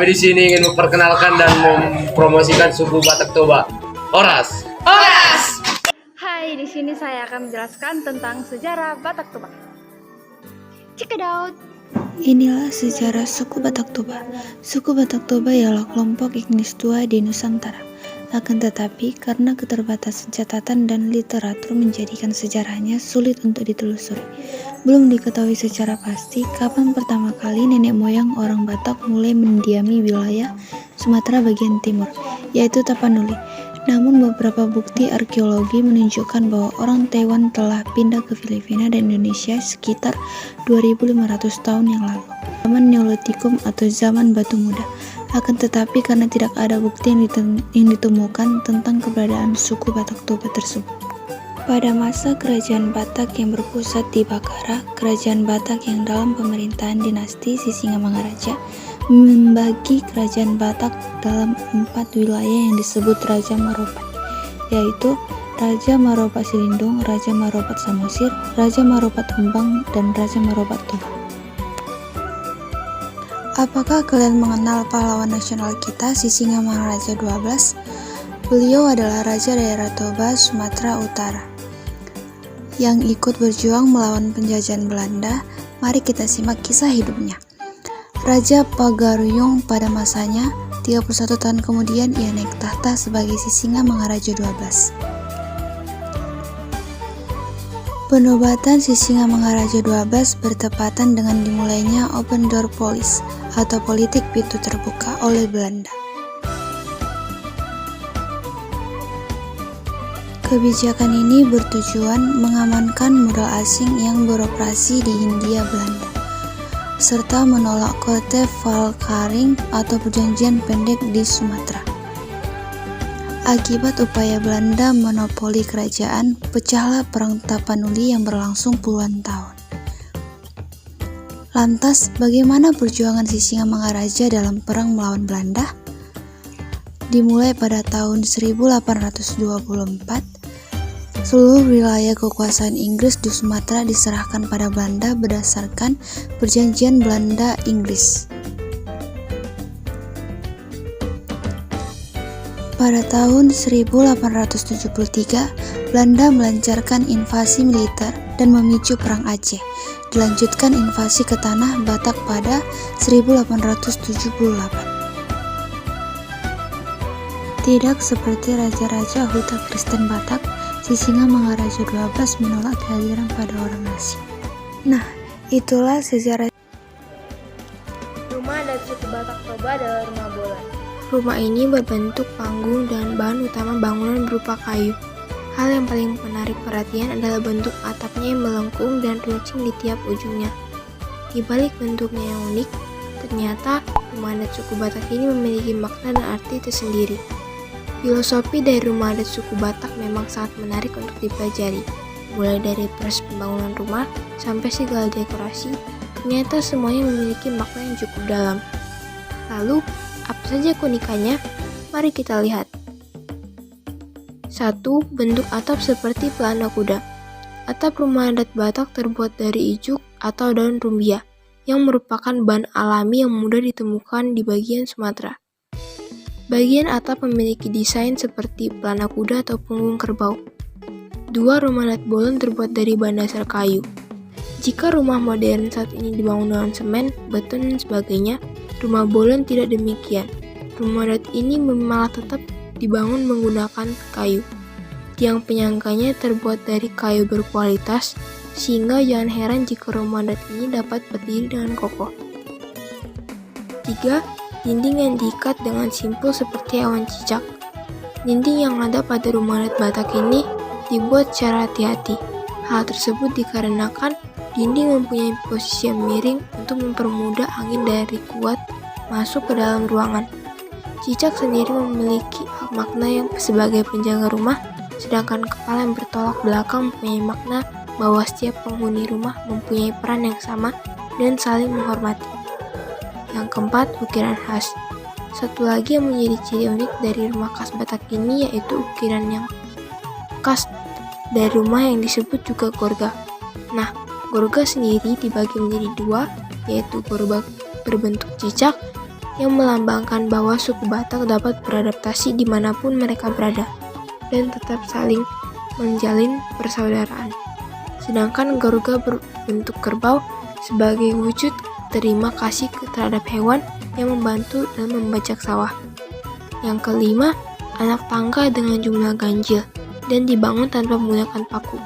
Kami di sini ingin memperkenalkan dan mempromosikan suku Batak Toba. Oras. Oras. Hai, di sini saya akan menjelaskan tentang sejarah Batak Toba. Cekidot. Inilah sejarah suku Batak Toba. Suku Batak Toba ialah kelompok etnis tua di Nusantara. Akan tetapi, karena keterbatasan catatan dan literatur menjadikan sejarahnya sulit untuk ditelusuri. Belum diketahui secara pasti kapan pertama kali nenek moyang orang Batak mulai mendiami wilayah Sumatera bagian timur, yaitu Tapanuli. Namun beberapa bukti arkeologi menunjukkan bahwa orang Taiwan telah pindah ke Filipina dan Indonesia sekitar 2500 tahun yang lalu, zaman Neolitikum atau zaman Batu Muda. Akan tetapi karena tidak ada bukti yang ditemukan tentang keberadaan suku Batak Toba tersebut. Pada masa kerajaan Batak yang berpusat di Bakara, kerajaan Batak yang dalam pemerintahan dinasti Sisingamangaraja membagi kerajaan Batak dalam 4 wilayah yang disebut Raja Maropat, yaitu Raja Maropat Silindung, Raja Maropat Samosir, Raja Maropat Humbang, dan Raja Maropat Toba. Apakah kalian mengenal pahlawan nasional kita, Sisingamangaraja 12? Beliau adalah Raja daerah Toba, Sumatera Utara, yang ikut berjuang melawan penjajahan Belanda. Mari kita simak kisah hidupnya. Raja Pagaruyung pada masanya, 31 tahun kemudian ia naik tahta sebagai Sisingamangaraja 12. Penobatan Sisingamangaraja 12 bertepatan dengan dimulainya Open Door Policy atau politik pintu terbuka oleh Belanda. Kebijakan ini bertujuan mengamankan modal asing yang beroperasi di Hindia Belanda, serta menolak Kotefalkaring atau perjanjian pendek di Sumatera. Akibat upaya Belanda monopoli kerajaan, pecahlah Perang Tapanuli yang berlangsung puluhan tahun. Lantas, bagaimana perjuangan Sisingamangaraja dalam perang melawan Belanda? Dimulai pada tahun 1824, seluruh wilayah kekuasaan Inggris di Sumatera diserahkan pada Belanda berdasarkan perjanjian Belanda-Inggris. Pada tahun 1873, Belanda melancarkan invasi militer dan memicu Perang Aceh. Dilanjutkan invasi ke tanah Batak pada 1878. Tidak seperti raja-raja Huta Kristen Batak, Sisingamangaraja 12 menolak kehadiran pada orang asing. Nah, itulah sejarah. Rumah dan suku Batak Toba adalah rumah bolan. Rumah ini berbentuk panggung dan bahan utama bangunan berupa kayu. Hal yang paling menarik perhatian adalah bentuk atapnya yang melengkung dan runcing di tiap ujungnya. Di balik bentuknya yang unik, ternyata rumah adat suku Batak ini memiliki makna dan arti tersendiri. Filosofi dari rumah adat suku Batak memang sangat menarik untuk dipelajari. Mulai dari proses pembangunan rumah sampai segala dekorasi, ternyata semuanya memiliki makna yang cukup dalam. Lalu, apa saja keunikannya? Mari kita lihat. 1. Bentuk atap seperti pelana kuda. Atap rumah adat Batak terbuat dari ijuk atau daun rumbia, yang merupakan bahan alami yang mudah ditemukan di bagian Sumatera. Bagian atap memiliki desain seperti pelana kuda atau punggung kerbau. 2. Rumah adat bolen terbuat dari bahan dasar kayu. Jika rumah modern saat ini dibangun dengan semen, beton, dan sebagainya, rumah bolen tidak demikian. Rumah adat ini malah tetap dibangun menggunakan kayu. Tiang penyangganya terbuat dari kayu berkualitas, sehingga jangan heran jika rumah adat ini dapat berdiri dengan kokoh. 3. Dinding yang diikat dengan simpul seperti awan cicak. Dinding yang ada pada rumah adat Batak ini dibuat secara hati-hati. Hal tersebut dikarenakan dinding mempunyai posisi yang miring untuk mempermudah angin dari kuat masuk ke dalam ruangan. Cicak sendiri memiliki makna yang sebagai penjaga rumah, sedangkan kepala yang bertolak belakang mempunyai makna bahwa setiap penghuni rumah mempunyai peran yang sama dan saling menghormati. Yang keempat, ukiran khas. Satu lagi yang menjadi ciri unik dari rumah khas Batak ini yaitu ukiran yang khas dari rumah yang disebut juga gorga. Nah, gorga sendiri dibagi menjadi dua, yaitu gorga berbentuk cicak yang melambangkan bahwa suku Batak dapat beradaptasi dimanapun mereka berada dan tetap saling menjalin persaudaraan. Sedangkan garuga berbentuk kerbau sebagai wujud terima kasih terhadap hewan yang membantu dalam membajak sawah. Yang kelima, anak tangga dengan jumlah ganjil dan dibangun tanpa menggunakan paku.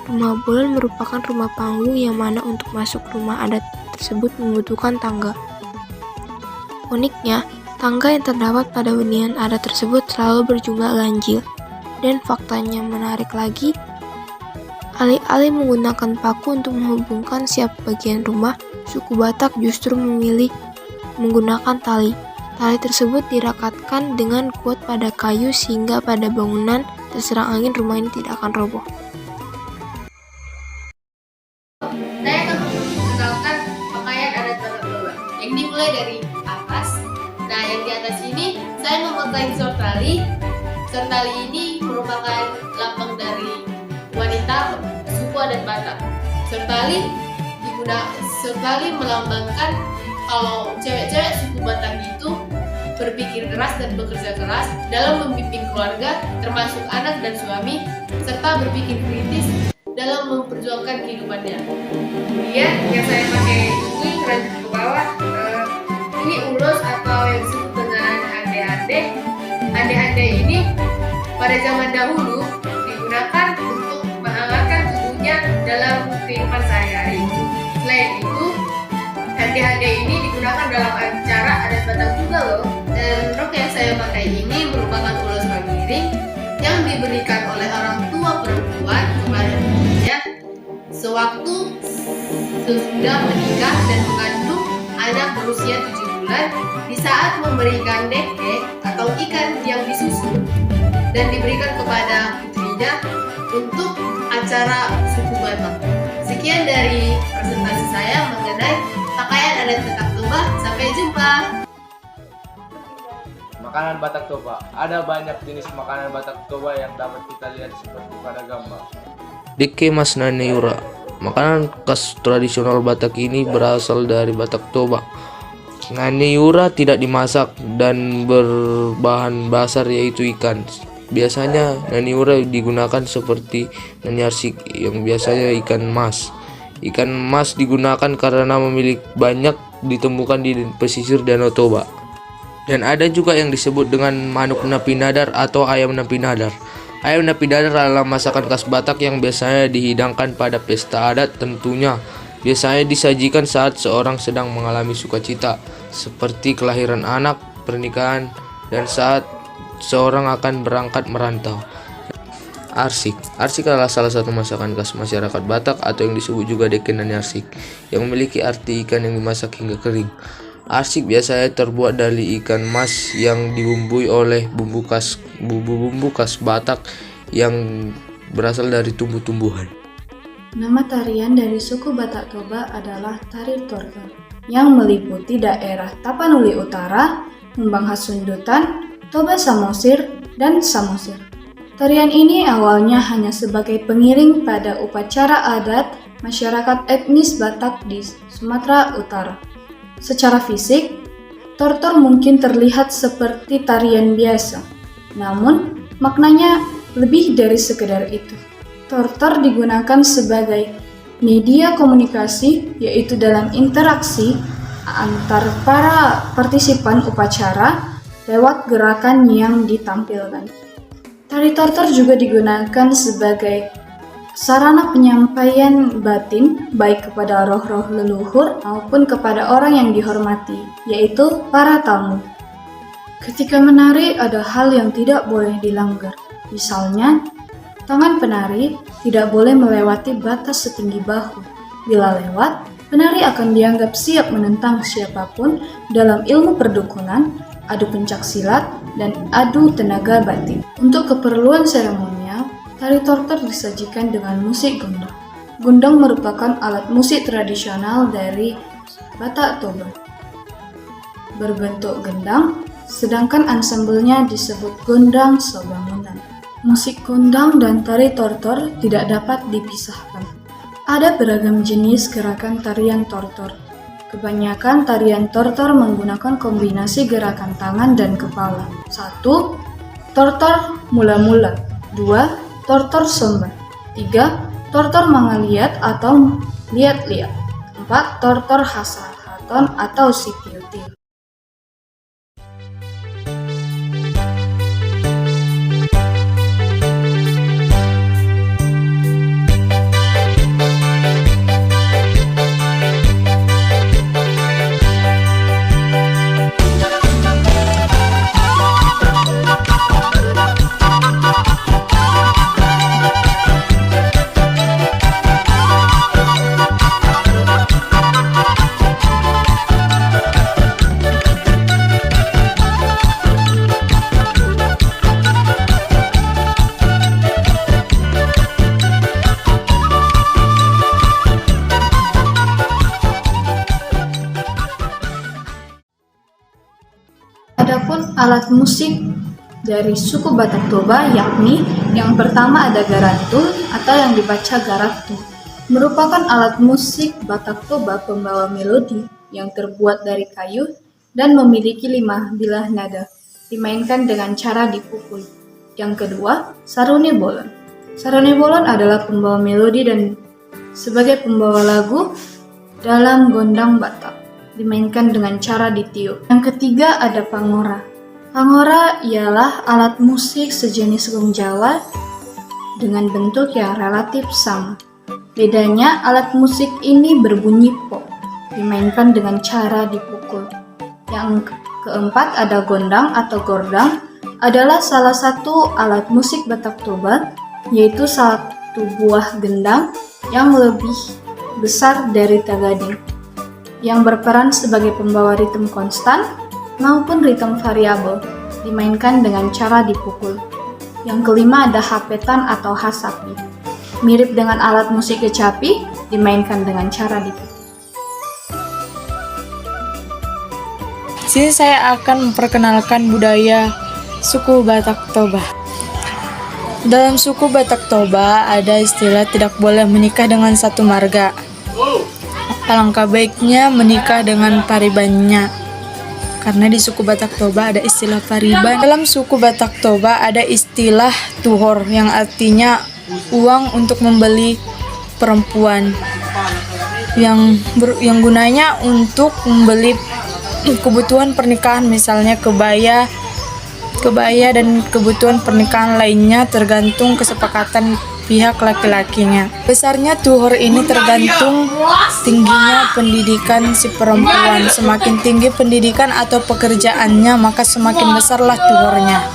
Rumah bulan merupakan rumah panggung yang mana untuk masuk rumah adat tersebut membutuhkan tangga. Uniknya, tangga yang terdapat pada hunian adat tersebut selalu berjumlah ganjil. Dan faktanya menarik lagi, alih-alih menggunakan paku untuk menghubungkan setiap bagian rumah, suku Batak justru memilih menggunakan tali. Tali tersebut dirakatkan dengan kuat pada kayu sehingga pada bangunan terserang angin rumah ini tidak akan roboh. Saya akan mengenalkan pakaian adat Batak Toba yang dimulai dari atas. Nah, yang di atas ini saya memakai sortali. Sortali ini merupakan lambang dari wanita suku adat Batak. Sortali melambangkan kalau cewek-cewek suku Batak itu berpikir keras dan bekerja keras dalam membimbing keluarga, termasuk anak dan suami, serta berpikir kritis dalam memperjuangkan kehidupannya. Kemudian yang saya pakai ini keranjang ke bawah, ini ulos atau yang disebut dengan ande-ande. Ande-ande ini pada zaman dahulu digunakan untuk menghangatkan tubuhnya dalam kehidupan sehari-hari. Selain itu, ande-ande ini digunakan dalam acara adat Batak juga loh. Dan rok yang saya pakai ini merupakan ulos miring yang diberikan oleh orang tua perempuan kepada ibunya sewaktu sesudah menikah dan mengandung anak berusia 7 bulan di saat memberikan deke atau ikan yang disusun dan diberikan kepada putrinya untuk acara suku Batak. Sekian dari presentasi saya mengenai pakaian adat Batak Toba. Sampai jumpa. Makanan Batak Toba. Ada banyak jenis makanan Batak Toba yang dapat kita lihat seperti pada gambar. Deke Mas Naniura. Makanan khas tradisional Batak ini berasal dari Batak Toba. Naniura tidak dimasak dan berbahan dasar yaitu ikan. Biasanya Naniura digunakan seperti Nanyarsik yang biasanya ikan mas. Ikan mas digunakan karena memiliki banyak ditemukan di pesisir Danau Toba. Dan ada juga yang disebut dengan manuk napi nadar atau ayam napi nadar. Ayam napi nadar adalah masakan khas Batak yang biasanya dihidangkan pada pesta adat tentunya. Biasanya disajikan saat seorang sedang mengalami sukacita, seperti kelahiran anak, pernikahan, dan saat seorang akan berangkat merantau. Arsik. Arsik adalah salah satu masakan khas masyarakat Batak atau yang disebut juga deken dan arsik, yang memiliki arti ikan yang dimasak hingga kering. Arsik biasanya terbuat dari ikan mas yang dibumbui oleh bumbu khas Batak yang berasal dari tumbuh-tumbuhan. Nama tarian dari suku Batak Toba adalah tari tortor yang meliputi daerah Tapanuli Utara, Mumbang Hasundutan, Toba Samosir, dan Samosir. Tarian ini awalnya hanya sebagai pengiring pada upacara adat masyarakat etnis Batak di Sumatera Utara. Secara fisik, tortor mungkin terlihat seperti tarian biasa, namun maknanya lebih dari sekedar itu. Tortor digunakan sebagai media komunikasi, yaitu dalam interaksi antar para partisipan upacara lewat gerakan yang ditampilkan. Tari tortor juga digunakan sebagai sarana penyampaian batin baik kepada roh-roh leluhur maupun kepada orang yang dihormati, yaitu para tamu. Ketika menari ada hal yang tidak boleh dilanggar. Misalnya, tangan penari tidak boleh melewati batas setinggi bahu. Bila lewat, penari akan dianggap siap menentang siapapun dalam ilmu perdukunan, adu pencak silat, dan adu tenaga batin. Untuk keperluan seremonial, tari tortor disajikan dengan musik gundang. Gundang merupakan alat musik tradisional dari Batak Toba. Berbentuk gendang, sedangkan ensemblenya disebut gondang sobangunan. Musik gondang dan tari tortor tidak dapat dipisahkan. Ada beragam jenis gerakan tarian tortor. Kebanyakan tarian tortor menggunakan kombinasi gerakan tangan dan kepala. 1. Tortor mula-mula. 2. Tortor somber. 3. Tortor mangaliat atau liat-liat. 4. Tortor hasahaton atau sitiu-tiu. Adapun alat musik dari suku Batak Toba yakni yang pertama ada garantul atau yang dibaca garatu. Merupakan alat musik Batak Toba pembawa melodi yang terbuat dari kayu dan memiliki 5 bilah nada, dimainkan dengan cara dipukul. Yang kedua, saruni bolon. Saruni bolon adalah pembawa melodi dan sebagai pembawa lagu dalam gondang Batak, dimainkan dengan cara ditiup. Yang ketiga ada pangora. Pangora ialah alat musik sejenis gong Jawa dengan bentuk yang relatif sama. Bedanya alat musik ini berbunyi pop, dimainkan dengan cara dipukul. Yang keempat ada gondang atau gordang, adalah salah satu alat musik Batak Toba, yaitu satu buah gendang yang lebih besar dari tagading, yang berperan sebagai pembawa ritme konstan maupun ritme variabel, dimainkan dengan cara dipukul. Yang kelima ada hapetan atau hasapi, mirip dengan alat musik kecapi, dimainkan dengan cara dipukul. Sini saya akan memperkenalkan budaya suku Batak Toba. Dalam suku Batak Toba ada istilah tidak boleh menikah dengan satu marga. Alangkah baiknya menikah dengan paribannya, karena di suku Batak Toba ada istilah pariban. Dalam suku Batak Toba ada istilah tuhor yang artinya uang untuk membeli perempuan, yang gunanya untuk membeli kebutuhan pernikahan, misalnya kebaya dan kebutuhan pernikahan lainnya tergantung kesepakatan pihak laki-lakinya. Besarnya tuhor ini tergantung tingginya pendidikan si perempuan. Semakin tinggi pendidikan atau pekerjaannya, maka semakin besarlah tuhornya.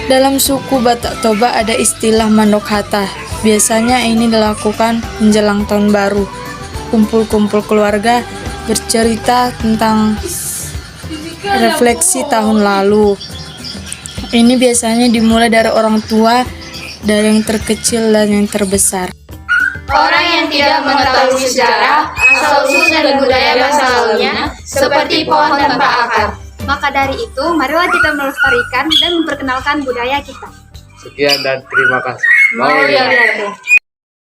Dalam suku Batak Toba ada istilah mandok hata. Biasanya ini dilakukan menjelang tahun baru. Kumpul-kumpul keluarga bercerita tentang refleksi tahun lalu. Ini biasanya dimulai dari orang tua, dari yang terkecil dan yang terbesar. Orang yang tidak mengetahui sejarah, asal-usul dan budaya masa lalunya, seperti pohon tanpa akar. Maka dari itu, marilah kita melestarikan dan memperkenalkan budaya kita. Sekian dan terima kasih. Mau lihat.